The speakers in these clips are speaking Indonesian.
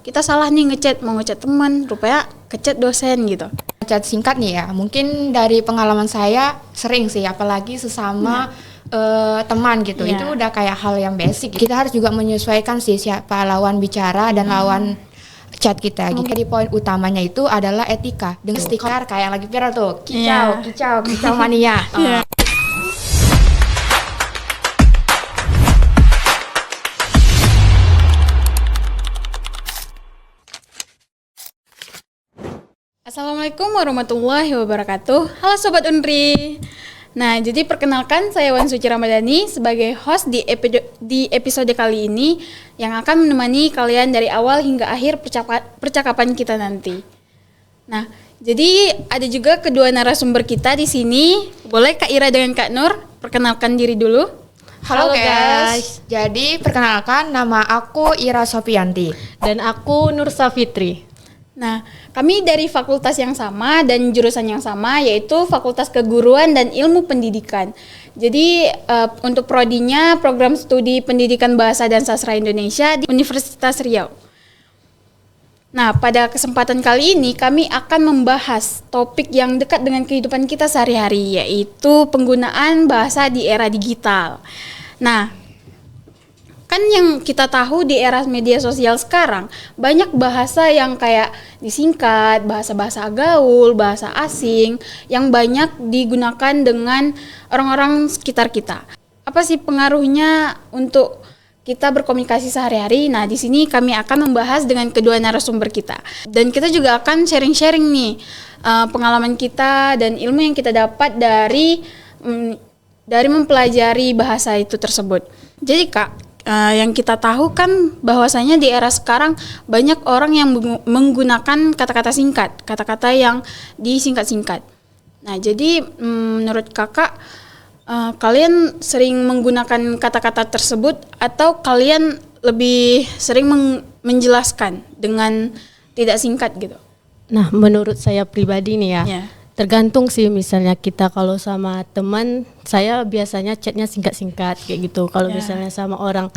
kita salah nih mau ngechat teman, rupanya kechat dosen gitu. Chat singkat nih ya, mungkin dari pengalaman saya sering sih, apalagi sesama teman gitu. Itu udah kayak hal yang basic. Kita harus juga menyesuaikan sih siapa lawan bicara dan lawan chat kita. Jadi poin utamanya itu adalah etika. Dengan stiker kayak yang lagi viral tuh, kicau mania. Assalamualaikum warahmatullahi wabarakatuh. Halo Sobat Unri. Nah, jadi perkenalkan saya Wan Suci Ramadhani sebagai host di episode kali ini yang akan menemani kalian dari awal hingga akhir percakapan kita nanti. Nah, jadi ada juga kedua narasumber kita di sini. Boleh Kak Ira dengan Kak Nur perkenalkan diri dulu? Halo guys. Jadi perkenalkan, nama aku Ira Sofianti dan aku Nur Safitri. Nah, kami dari fakultas yang sama dan jurusan yang sama, yaitu Fakultas Keguruan dan Ilmu Pendidikan. Jadi untuk prodinya Program Studi Pendidikan Bahasa dan Sastra Indonesia di Universitas Riau. Nah, pada kesempatan kali ini kami akan membahas topik yang dekat dengan kehidupan kita sehari-hari, yaitu penggunaan bahasa di era digital. Nah, kan yang kita tahu di era media sosial sekarang banyak bahasa yang kayak disingkat, bahasa-bahasa gaul, bahasa asing yang banyak digunakan dengan orang-orang sekitar kita. Apa sih pengaruhnya untuk kita berkomunikasi sehari-hari? Nah, di sini kami akan membahas dengan kedua narasumber kita. Dan kita juga akan sharing-sharing nih pengalaman kita dan ilmu yang kita dapat dari mempelajari bahasa itu tersebut. Jadi Kak, yang kita tahu kan bahwasanya di era sekarang banyak orang yang menggunakan kata-kata singkat, kata-kata yang disingkat-singkat. Nah, jadi menurut kakak, kalian sering menggunakan kata-kata tersebut atau kalian lebih sering menjelaskan dengan tidak singkat gitu? Nah, menurut saya pribadi nih ya, tergantung sih. Misalnya kita kalau sama teman, saya biasanya chatnya singkat-singkat kayak gitu. Kalau misalnya sama orang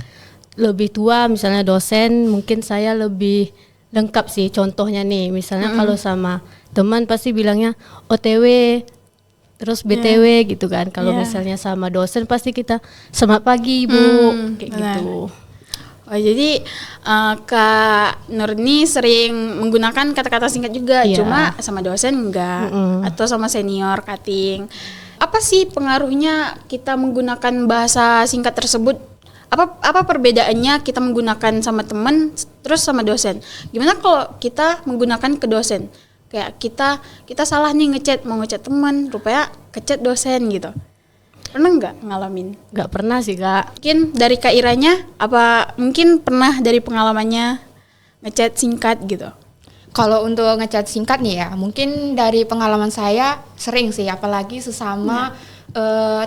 lebih tua, misalnya dosen, mungkin saya lebih lengkap sih. Contohnya nih, misalnya kalau sama teman pasti bilangnya OTW, terus BTW gitu kan. Kalau misalnya sama dosen pasti kita selamat pagi Ibu, kayak gitu. Oh, jadi Kak Nurni sering menggunakan kata-kata singkat juga, cuma sama dosen enggak, atau sama senior cutting. Apa sih pengaruhnya kita menggunakan bahasa singkat tersebut? Apa perbedaannya kita menggunakan sama teman terus sama dosen? Gimana kalau kita menggunakan ke dosen? Kayak kita salah nih mau ngechat teman, rupanya kechat dosen gitu. Pernah nggak ngalamin? Nggak pernah sih Kak. Mungkin dari Kak Iranya, apa mungkin pernah dari pengalamannya ngechat singkat gitu? Kalau untuk ngechat singkat nih ya, mungkin dari pengalaman saya sering sih, apalagi sesama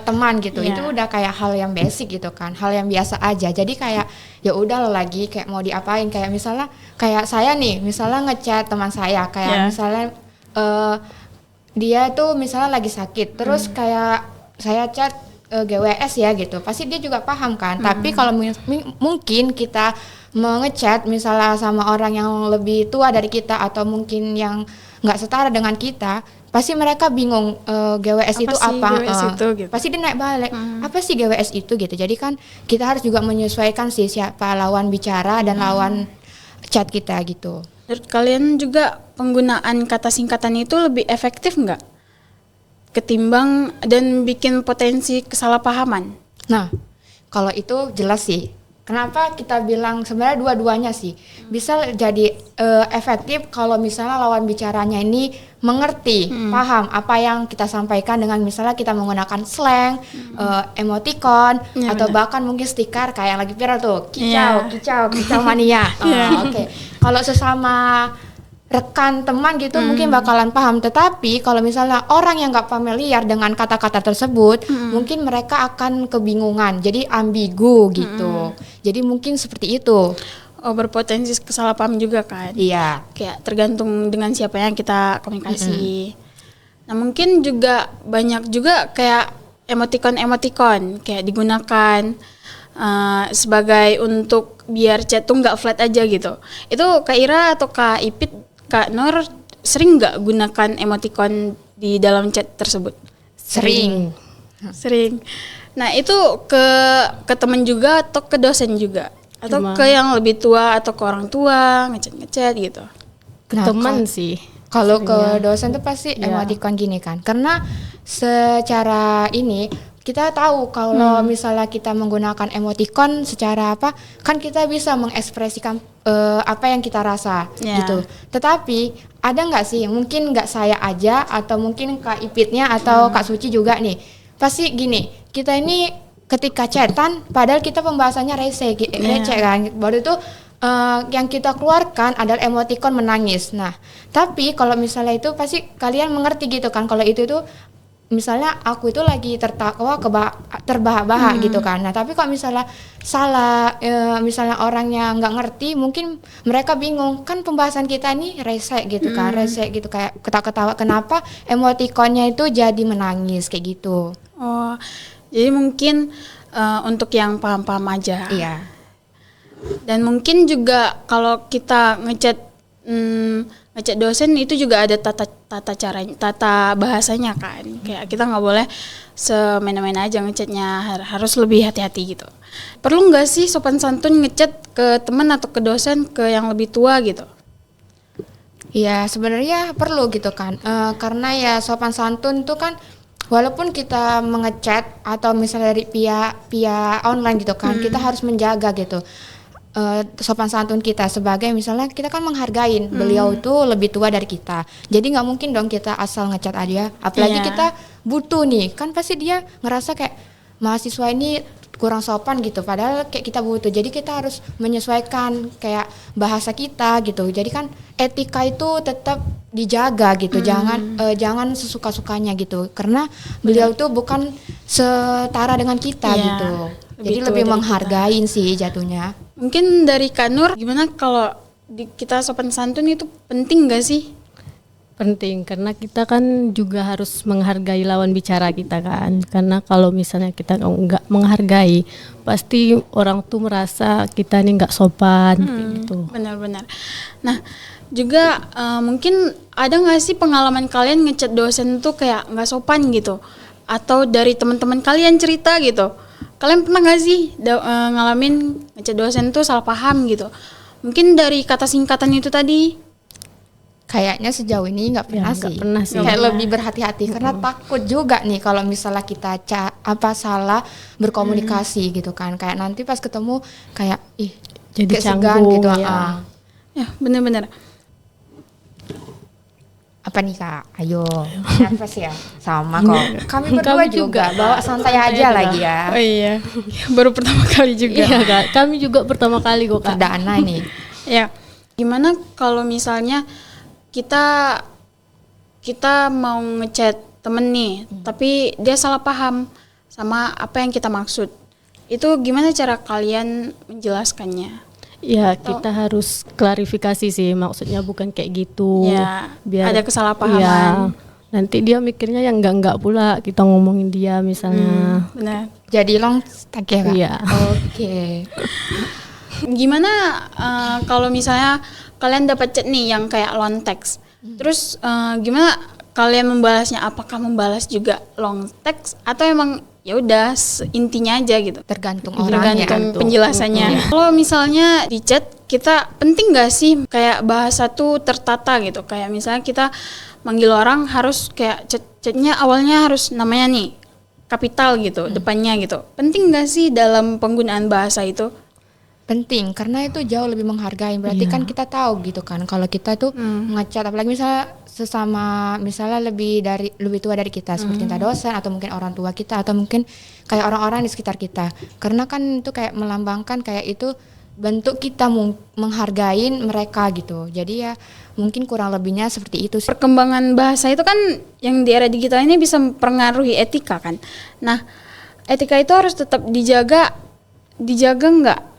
teman gitu. Itu udah kayak hal yang basic gitu kan, hal yang biasa aja. Jadi kayak ya udah lagi kayak mau diapain, kayak misalnya kayak saya nih, misalnya ngechat teman saya kayak misalnya dia tuh misalnya lagi sakit, terus kayak saya chat GWS ya gitu, pasti dia juga paham kan. Tapi kalau mungkin kita mengechat misalnya sama orang yang lebih tua dari kita atau mungkin yang nggak setara dengan kita, pasti mereka bingung GWS itu apa. GWS itu, gitu. Pasti dia naik balik, apa sih GWS itu gitu. Jadi kan kita harus juga menyesuaikan sih siapa lawan bicara dan lawan chat kita gitu. Menurut kalian juga penggunaan kata singkatan itu lebih efektif nggak ketimbang dan bikin potensi kesalahpahaman? Nah, kalau itu jelas sih. Kenapa kita bilang sebenarnya dua-duanya sih bisa jadi efektif kalau misalnya lawan bicaranya ini mengerti, paham apa yang kita sampaikan dengan misalnya kita menggunakan slang, emoticon, atau bahkan mungkin stiker kayak yang lagi viral tuh, kicau mania. Oke. Kalau sesama rekan teman gitu mungkin bakalan paham, tetapi kalau misalnya orang yang nggak familiar dengan kata-kata tersebut mungkin mereka akan kebingungan, jadi ambigu gitu. Jadi mungkin seperti itu. Oh, berpotensi kesalahpaham juga kan? Iya. Kayak tergantung dengan siapa yang kita komunikasi. Nah, mungkin juga banyak juga kayak emoticon kayak digunakan sebagai untuk biar chat tuh nggak flat aja gitu. Itu Kak Ira atau Kak Ipit, Kak Nur sering nggak gunakan emoticon di dalam chat tersebut? Sering. Nah itu ke temen juga atau ke dosen juga? Atau ke yang lebih tua atau ke orang tua ngechat gitu? Ke teman sih. Kalau ke dosen tuh pasti emoticon gini kan. Karena secara ini kita tahu kalau misalnya kita menggunakan emoticon secara apa, kan kita bisa mengekspresikan apa yang kita rasa gitu. Tetapi ada nggak sih, mungkin nggak saya aja atau mungkin Kak Ipitnya atau Kak Suci juga nih, pasti gini, kita ini ketika chatan padahal kita pembahasannya receh kan, baru itu yang kita keluarkan adalah emoticon menangis. Nah, tapi kalau misalnya itu pasti kalian mengerti gitu kan, kalau itu tuh misalnya aku itu lagi tertawa terbahak-bahak gitu kan. Nah tapi kalau misalnya salah, misalnya orangnya nggak ngerti, mungkin mereka bingung kan pembahasan kita ini rese gitu kan, rese gitu kayak ketawa-ketawa. Kenapa emotikonnya itu jadi menangis kayak gitu? Oh, jadi mungkin untuk yang paham-paham aja. Iya. Dan mungkin juga kalau kita ngechat dosen itu juga ada tata bahasanya kan, kayak kita nggak boleh semena-mena aja ngechatnya, harus lebih hati-hati gitu. Perlu nggak sih sopan santun ngechat ke teman atau ke dosen ke yang lebih tua gitu? Iya sebenarnya perlu gitu kan, karena ya sopan santun tuh kan walaupun kita mengechat atau misalnya dari via online gitu kan, kita harus menjaga gitu. Sopan santun kita sebagai misalnya kita kan menghargain beliau itu lebih tua dari kita, jadi nggak mungkin dong kita asal ngechat aja, apalagi kita butuh nih kan, pasti dia ngerasa kayak mahasiswa ini kurang sopan gitu, padahal kayak kita butuh, jadi kita harus menyesuaikan kayak bahasa kita gitu, jadi kan etika itu tetap dijaga gitu, jangan sesuka-sukanya gitu, karena beliau tuh bukan setara dengan kita gitu, jadi lebih menghargain sih jatuhnya. Mungkin dari Kak Nur, gimana kalau kita sopan santun itu penting gak sih? Penting, karena kita kan juga harus menghargai lawan bicara kita kan. Karena kalau misalnya kita nggak menghargai, pasti orang tuh merasa kita ini nggak sopan gitu. Benar-benar. Nah, juga mungkin ada nggak sih pengalaman kalian ngechat dosen tuh kayak nggak sopan gitu? Atau dari teman-teman kalian cerita gitu? Kalian pernah nggak sih ngalamin ngechat dosen tuh salah paham gitu? Mungkin dari kata singkatan itu tadi? Kayaknya sejauh ini nggak pernah sih. Kayak lebih berhati-hati karena takut juga nih kalau misalnya kita salah berkomunikasi gitu kan. Kayak nanti pas ketemu kayak jadi segan gitu. Ya benar-benar. Apa nih Kak? Ayo, nervous ya? Sama kok. Kami berdua juga bawa santai aja lagi ya. Oh iya, baru pertama kali juga. Iya Kak, kami juga pertama kali kok Kak. Perdana nih. Ya, gimana kalau misalnya kita mau ngechat temen nih, tapi dia salah paham sama apa yang kita maksud. Itu gimana cara kalian menjelaskannya? Ya kita harus klarifikasi sih, maksudnya bukan kayak gitu. Ya, biar ada kesalahpahaman. Ya, nanti dia mikirnya yang enggak pula kita ngomongin dia misalnya. Benar. Jadi long stack ya Kak? Iya. Oke. Gimana kalau misalnya kalian dapat chat nih yang kayak long text, terus gimana kalian membalasnya? Apakah membalas juga long text atau emang ya udah intinya aja gitu? Tergantung orangnya. Tergantung penjelasannya. Kalau misalnya di chat kita penting nggak sih kayak bahasa tuh tertata gitu? Kayak misalnya kita manggil orang harus kayak chatnya awalnya harus namanya nih kapital gitu, depannya gitu. Penting nggak sih dalam penggunaan bahasa itu? Penting, karena itu jauh lebih menghargai. Berarti kan kita tahu gitu kan, kalau kita tuh ngechat, apalagi misalnya sesama, misalnya lebih tua dari kita, seperti entah dosen atau mungkin orang tua kita atau mungkin kayak orang-orang di sekitar kita. Karena kan itu kayak melambangkan kayak itu bentuk kita menghargai mereka gitu. Jadi ya mungkin kurang lebihnya seperti itu. Perkembangan bahasa itu kan yang di era digital ini bisa mempengaruhi etika kan. Nah, etika itu harus tetap dijaga nggak?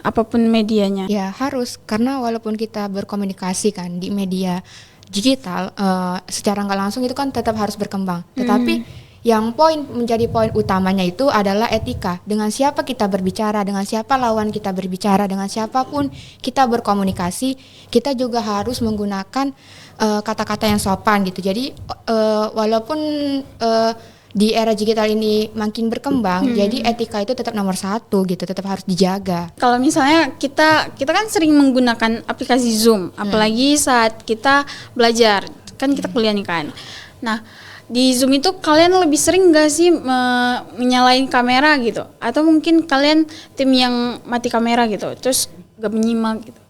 Apapun medianya. Ya harus, karena walaupun kita berkomunikasi kan di media digital, secara nggak langsung itu kan tetap harus berkembang. Tetapi yang menjadi poin utamanya itu adalah etika. Dengan siapa kita berbicara, dengan siapa lawan kita berbicara, dengan siapapun kita berkomunikasi, kita juga harus menggunakan kata-kata yang sopan gitu. Jadi walaupun di era digital ini makin berkembang, jadi etika itu tetap nomor 1 gitu, tetap harus dijaga. Kalau misalnya kita kan sering menggunakan aplikasi Zoom, apalagi saat kita belajar, kan kita kuliah nih kan. Nah, di Zoom itu kalian lebih sering nggak sih menyalain kamera gitu? Atau mungkin kalian tim yang mati kamera gitu, terus gak menyimak gitu?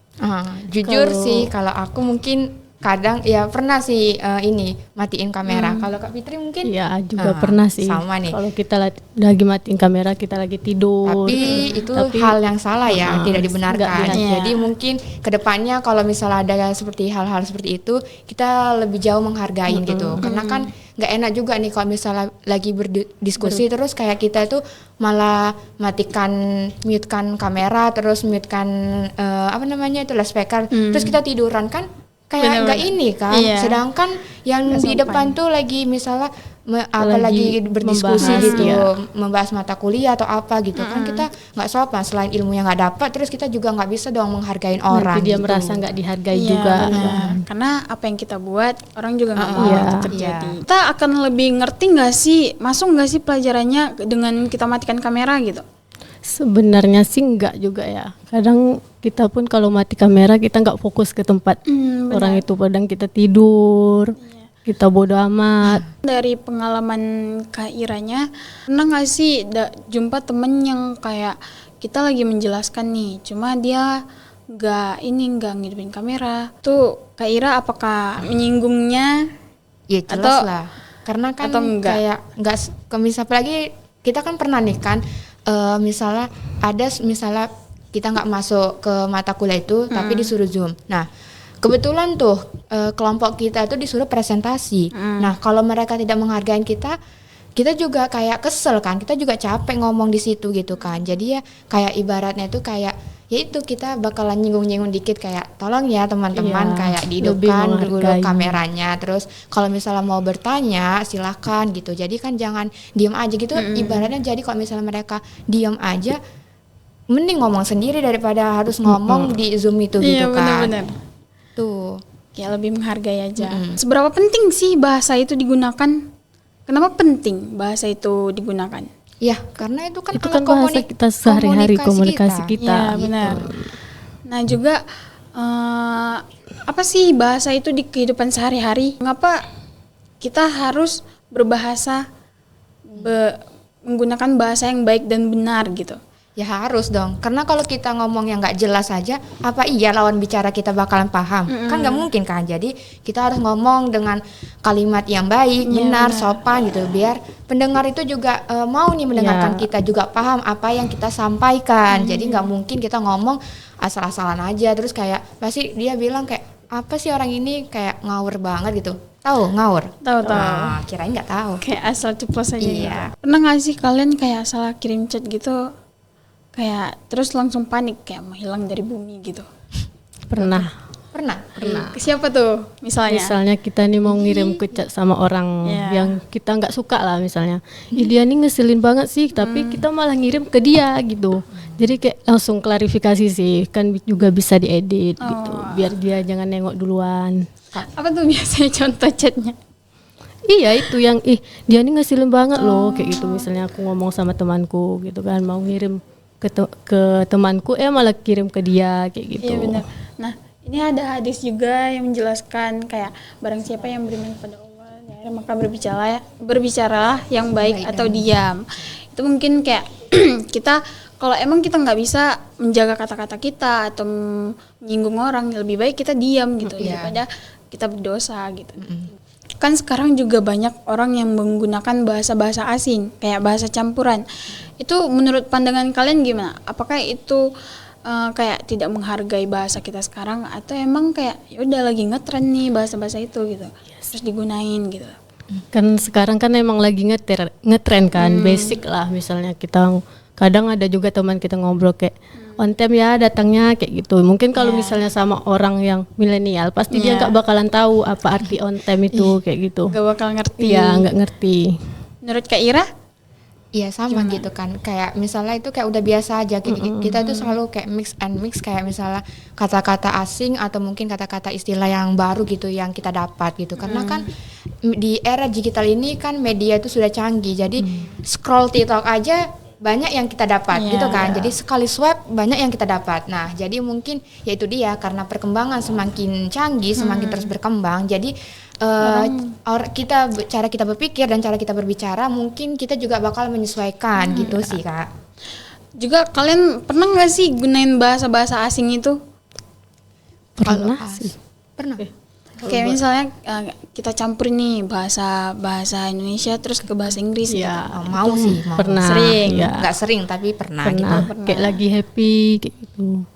Jujur sih, kalau aku mungkin kadang ya pernah sih ini matiin kamera. Kalau Kak Fitri mungkin? Ya juga pernah sih. Sama nih. Kalau kita lagi matiin kamera, kita lagi tidur. Tapi itu hal yang salah ya, tidak dibenarkan. Jadi mungkin kedepannya kalau misalnya ada seperti hal-hal seperti itu, kita lebih jauh menghargain gitu. Karena kan nggak enak juga nih kalau misalnya lagi berdiskusi terus kayak kita itu malah mutekan kamera, terus mutekan loudspeaker, terus kita tiduran kan. Kayak nggak ini kan, sedangkan yang di depan tuh lagi misalnya apalagi berdiskusi gitu, membahas mata kuliah atau apa gitu kan, kita nggak sopan. Selain ilmunya nggak dapat, terus kita juga nggak bisa dong menghargain orang. Nanti dia gitu. merasa nggak dihargai juga. Karena apa yang kita buat orang juga nggak mau itu terjadi. Kita akan lebih ngerti nggak sih, masuk nggak sih pelajarannya dengan kita matikan kamera gitu? Sebenarnya sih enggak juga ya. Kadang kita pun kalau mati kamera kita nggak fokus ke tempat orang itu, padahal kita tidur, kita bodo amat. Dari pengalaman Kak Iranya, pernah nggak sih jumpa temen yang kayak kita lagi menjelaskan nih, cuma dia nggak ngidupin kamera. Tuh Kak Ira apakah menyinggungnya? Ya jelas lah. Karena kan kayak nggak, misal apalagi kita kan pernah nih kan. Misalnya kita nggak masuk ke mata kuliah itu tapi disuruh Zoom. Nah kebetulan tuh kelompok kita tuh disuruh presentasi. Nah kalau mereka tidak menghargai kita juga kayak kesel kan, kita juga capek ngomong di situ gitu kan. Jadi ya kayak ibaratnya tuh kayak ya itu kita bakalan nyinggung-nyinggung dikit kayak tolong ya teman-teman kayak dihidupkan dulu kameranya. Terus kalau misalnya mau bertanya silakan gitu. Jadi kan jangan diam aja gitu. Ibaratnya jadi kalau misalnya mereka diam aja, mending ngomong sendiri daripada harus ngomong di Zoom itu gitu kan. Benar-benar. Tuh. Kayak lebih menghargai aja. Seberapa penting sih bahasa itu digunakan? Kenapa penting bahasa itu digunakan? Ya, karena itu kan bahasa kita sehari-hari, komunikasi kita. Ya, benar. Nah, juga apa sih bahasa itu di kehidupan sehari-hari? Mengapa kita harus berbahasa menggunakan bahasa yang baik dan benar gitu? Ya harus dong, karena kalau kita ngomong yang nggak jelas aja, apa iya lawan bicara kita bakalan paham? Kan nggak mungkin kan. Jadi kita harus ngomong dengan kalimat yang baik, benar, sopan gitu, biar pendengar itu juga mau nih mendengarkan kita, juga paham apa yang kita sampaikan. Jadi nggak mungkin kita ngomong asal-asalan aja, terus kayak pasti dia bilang kayak apa sih orang ini kayak ngawur banget gitu. Tahu ngawur? Tahu. Kirain nggak tahu. Kayak asal ceplos aja. Iya. Gitu. Pernah nggak sih kalian kayak salah kirim chat gitu? Kayak terus langsung panik kayak menghilang dari bumi gitu. Pernah. Ke siapa tuh misalnya Kita nih mau ngirim ke chat sama orang yang kita nggak suka lah misalnya. Dia nih ngeselin banget sih, tapi kita malah ngirim ke dia gitu. Jadi kayak langsung klarifikasi sih, kan juga bisa diedit gitu, biar dia jangan nengok duluan. Apa tuh biasanya contoh chatnya? Iya itu yang dia nih ngeselin banget loh kayak gitu. Misalnya aku ngomong sama temanku gitu kan, mau ngirim ke temanku malah kirim ke dia kayak gitu. Iya benar. Nah ini ada hadis juga yang menjelaskan kayak barang siapa yang beriman kepada Allah ya, maka berbicaralah yang baik atau diam. Itu mungkin kayak kita kalau emang kita nggak bisa menjaga kata-kata kita atau menyinggung orang, lebih baik kita diam gitu daripada kita berdosa gitu. Kan sekarang juga banyak orang yang menggunakan bahasa-bahasa asing, kayak bahasa campuran. Itu menurut pandangan kalian gimana? Apakah itu kayak tidak menghargai bahasa kita sekarang, atau emang kayak ya udah lagi ngetren nih bahasa-bahasa itu gitu, terus digunain gitu? Kan sekarang kan emang lagi ngetren kan, basic lah. Misalnya kita kadang ada juga teman kita ngobrol kayak on time ya datangnya kayak gitu. Mungkin kalau misalnya sama orang yang milenial pasti dia nggak bakalan tahu apa arti on time itu kayak gitu. Nggak bakal ngerti. Iya nggak ngerti. Menurut Kak Ira? Iya sama gitu kan, kayak misalnya itu kayak udah biasa aja kita tuh selalu kayak mix and mix, kayak misalnya kata-kata asing atau mungkin kata-kata istilah yang baru gitu yang kita dapat gitu, karena kan di era digital ini kan media itu sudah canggih, jadi scroll TikTok aja banyak yang kita dapat gitu kan, jadi sekali swipe banyak yang kita dapat. Nah jadi mungkin ya itu dia, karena perkembangan semakin canggih, semakin terus berkembang, jadi cara kita berpikir dan cara kita berbicara mungkin kita juga bakal menyesuaikan gitu sih Kak. Juga kalian pernah nggak sih gunain bahasa-bahasa asing itu? Pernah sih. Pernah. Kayak misalnya kita campur nih bahasa Indonesia terus ke bahasa Inggris gitu. Mau sih, mau. Pernah. Sering. Ya. Nggak sering tapi pernah gitu. Pernah. Kayak lagi happy kayak gitu.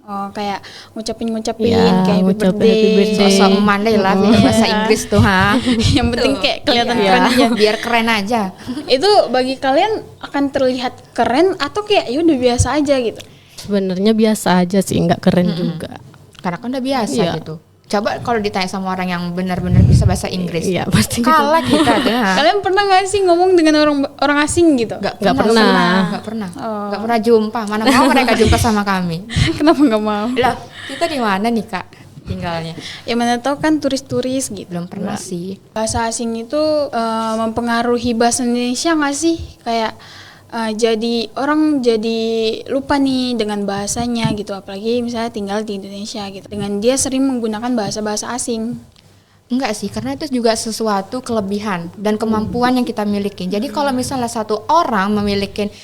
Oh, kayak ngucapin Ya, kayak ngucapin happy happy birthday. birthday. Sosok mandai lah punya bahasa Inggris tuh ha. Yang penting kayak kelihatan Iya, keren aja. biar keren aja. Itu bagi kalian akan terlihat keren atau kayak ya udah biasa aja gitu? Sebenarnya biasa aja sih, nggak keren juga. Karena kan udah biasa Iya. gitu. Coba kalau ditanya sama orang yang benar-benar bisa bahasa Inggris, Iya, pasti gitu. kalah kita tuh. Kalian pernah nggak sih ngomong dengan orang asing gitu? Nggak pernah. nggak pernah jumpa. Mana mau mereka jumpa sama kami? Kenapa nggak mau? Lah, kita di mana nih Kak tinggalnya? Ya mana tahu kan turis-turis gitu. Belum pernah sih. Bahasa asing itu mempengaruhi bahasa Indonesia nggak sih? Kayak jadi orang jadi lupa nih dengan bahasanya gitu, apalagi misalnya tinggal di Indonesia gitu. Dengan dia sering menggunakan bahasa-bahasa asing. Enggak sih, karena itu juga sesuatu kelebihan dan kemampuan yang kita miliki. Jadi kalau misalnya satu orang memiliki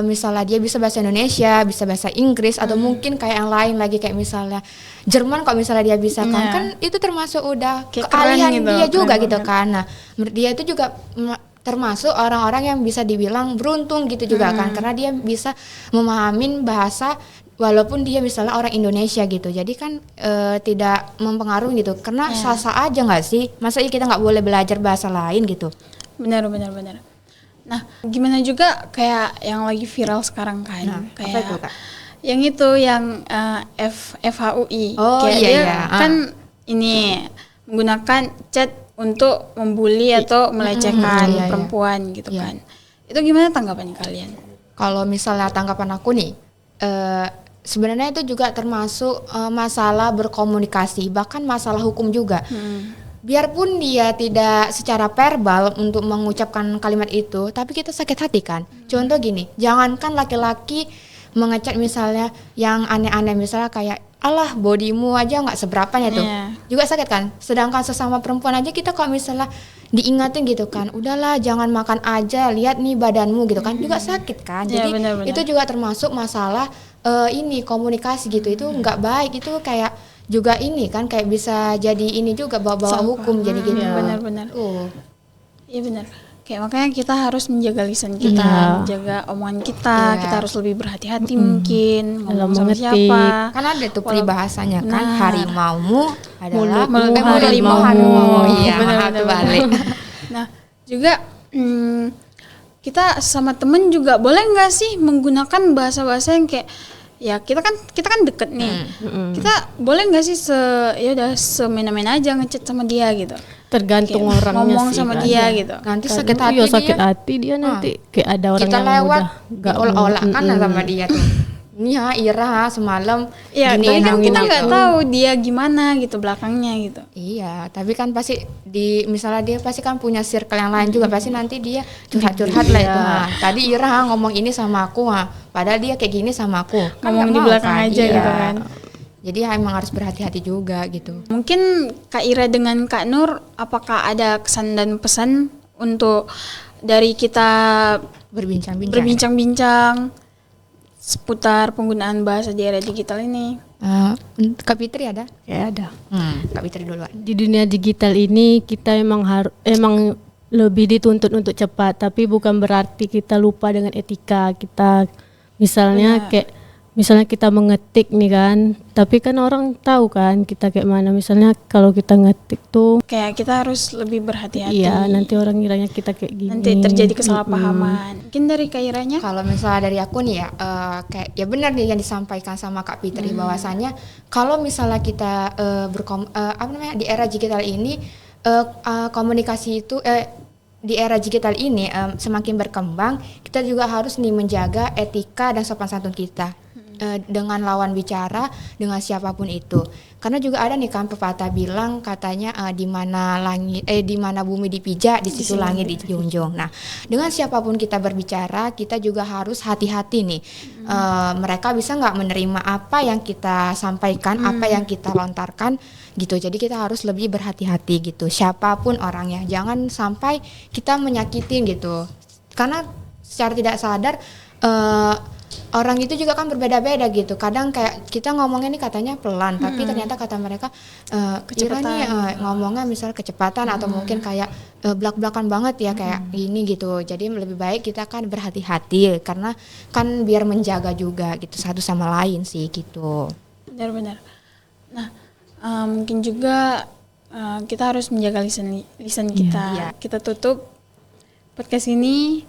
misalnya dia bisa bahasa Indonesia, bisa bahasa Inggris, atau mungkin kayak yang lain lagi kayak misalnya Jerman, kalau misalnya dia bisa kan itu termasuk udah Kayak keahlian keren gitu, dia juga keren gitu banget. kan. Nah, menurut dia itu juga termasuk orang-orang yang bisa dibilang beruntung gitu juga kan, karena dia bisa memahamin bahasa walaupun dia misalnya orang Indonesia gitu. Jadi kan tidak mempengaruhi gitu, karena sah-sah aja nggak sih, masa iya kita nggak boleh belajar bahasa lain gitu. Benar. Nah, gimana juga kayak yang lagi viral sekarang kan? Nah, kayak apa itu, Kak? yang itu yang FHUI. Oh, Kayak iya, dia iya. kan ini menggunakan chat untuk membuli atau melecehkan iya, iya. perempuan gitu Iya. kan. Itu gimana tanggapannya kalian? Kalau misalnya tanggapan aku nih, sebenarnya itu juga termasuk masalah berkomunikasi, bahkan masalah hukum juga. Biarpun dia tidak secara verbal untuk mengucapkan kalimat itu, tapi kita sakit hati kan. Contoh gini, jangankan laki-laki mengecek misalnya yang aneh-aneh, misalnya kayak alah bodimu aja nggak seberapanya tuh, juga sakit kan. Sedangkan sesama perempuan aja kita kalau misalnya diingatin gitu kan, udahlah jangan makan aja, lihat nih badanmu gitu kan, juga sakit kan. Iya, Jadi benar-benar. itu juga termasuk masalah ini komunikasi gitu, itu nggak baik, itu kayak juga ini kan kayak bisa jadi ini juga bawa-bawa hukum jadi gitu. Benar-benar. Iya benar. Kayak makanya kita harus menjaga lisan kita, menjaga omongan kita. Iya. Kita harus lebih berhati-hati mungkin ngomong Dalam sama mengetik. siapa. Kan ada tuh peribahasanya kan, harimaumu adalah Mulutmu harimau. harimau. Iya, Benar, maaf benar, tuh balik. Nah, juga kita sama temen juga boleh nggak sih menggunakan bahasa-bahasa yang kayak ya kita kan deket nih. Kita boleh nggak sih ya udah semena-mena aja ngechat sama dia gitu. Tergantung Kayak orangnya ngomong sih sama kan. dia gitu. Nanti Kan, sakit hati iya, dia. sakit hati dia nanti kayak ada orang Kita yang lewat udah nggak olah-olah kan sama dia tuh. Ini ya Ira semalam Ya, gini tapi kan kita gitu. nggak tahu dia gimana gitu belakangnya gitu. Iya, tapi kan pasti misalnya dia pasti kan punya circle yang lain juga, pasti nanti dia curhat-curhat lah itu. Nah, tadi Ira ngomong ini sama aku, padahal dia kayak gini sama aku. Kan Ngomong nggak di mau belakang kan? aja Iya. gitu kan. Jadi emang harus berhati-hati juga gitu. Mungkin Kak Ira dengan Kak Nur, apakah ada kesan dan pesan untuk dari kita Berbincang-bincang. berbincang-bincang seputar penggunaan bahasa di era digital ini? Kak Fitri ada? kayak ada. Kak Fitri duluan. Di dunia digital ini kita emang lebih dituntut untuk cepat, tapi bukan berarti kita lupa dengan etika kita. Misalnya misalnya kita mengetik nih kan, tapi kan orang tahu kan kita kayak mana. Misalnya kalau kita ngetik tuh Kayak kita harus lebih berhati-hati. iya, nanti orang ngiranya kita kayak gini. Nanti terjadi kesalahpahaman. Mungkin dari Kak Iranya? Kalau misalnya dari aku nih ya, kayak ya benar nih yang disampaikan sama Kak Fitri, bahwasanya kalau misalnya kita di era digital ini komunikasi itu di era digital ini semakin berkembang, kita juga harus nih menjaga etika dan sopan santun kita dengan lawan bicara, dengan siapapun itu. Karena juga ada nih kan pepatah bilang katanya di mana bumi dipijak, di situ langit dijunjung. Nah, dengan siapapun kita berbicara, kita juga harus hati-hati nih. Mereka bisa nggak menerima apa yang kita sampaikan, apa yang kita lontarkan gitu. Jadi kita harus lebih berhati-hati gitu. Siapapun orangnya, jangan sampai kita menyakitin gitu. Karena secara tidak sadar orang itu juga kan berbeda-beda gitu. Kadang kayak kita ngomongnya nih katanya pelan, tapi ternyata kata mereka Ira nih ngomongnya misal kecepatan atau mungkin kayak belak-belakan banget ya kayak gini gitu. Jadi lebih baik kita kan berhati-hati karena kan biar menjaga juga gitu satu sama lain sih gitu. Benar-benar. Nah, mungkin juga kita harus menjaga lisan kita. Kita tutup podcast ini.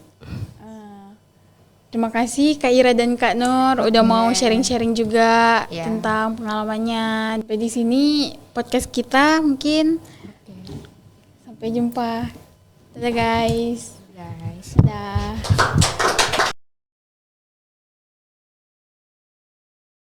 Terima kasih Kak Ira dan Kak Nur udah mau sharing-sharing juga tentang pengalamannya. Sampai di sini podcast kita mungkin. Sampai jumpa. Dadah guys. Guys. Dadah.